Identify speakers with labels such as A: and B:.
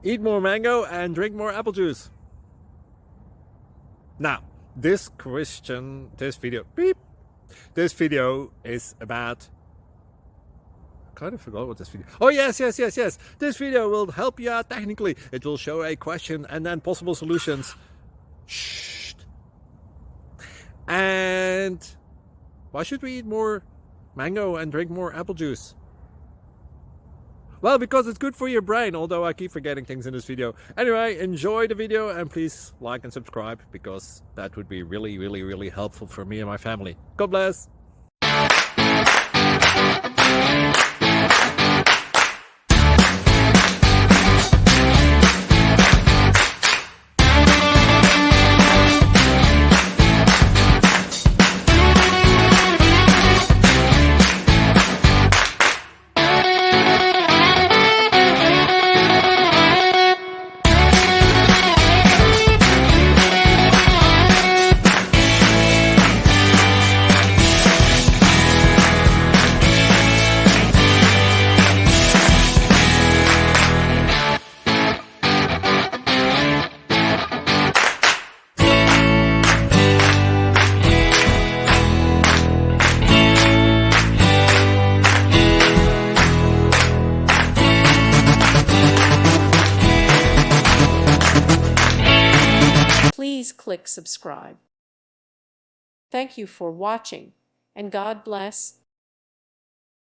A: Eat more mango and drink more apple juice. Now, this video is about... I kind of forgot what this video... Oh, yes. This video will help you out technically. It will show a question and then possible solutions. Shh. And why should we eat more mango and drink more apple juice? Well, because it's good for your brain, although I keep forgetting things in this video. Anyway, enjoy the video and please like and subscribe, because that would be really helpful for me and my family. God bless!
B: Please click subscribe. Thank you for watching, and God bless.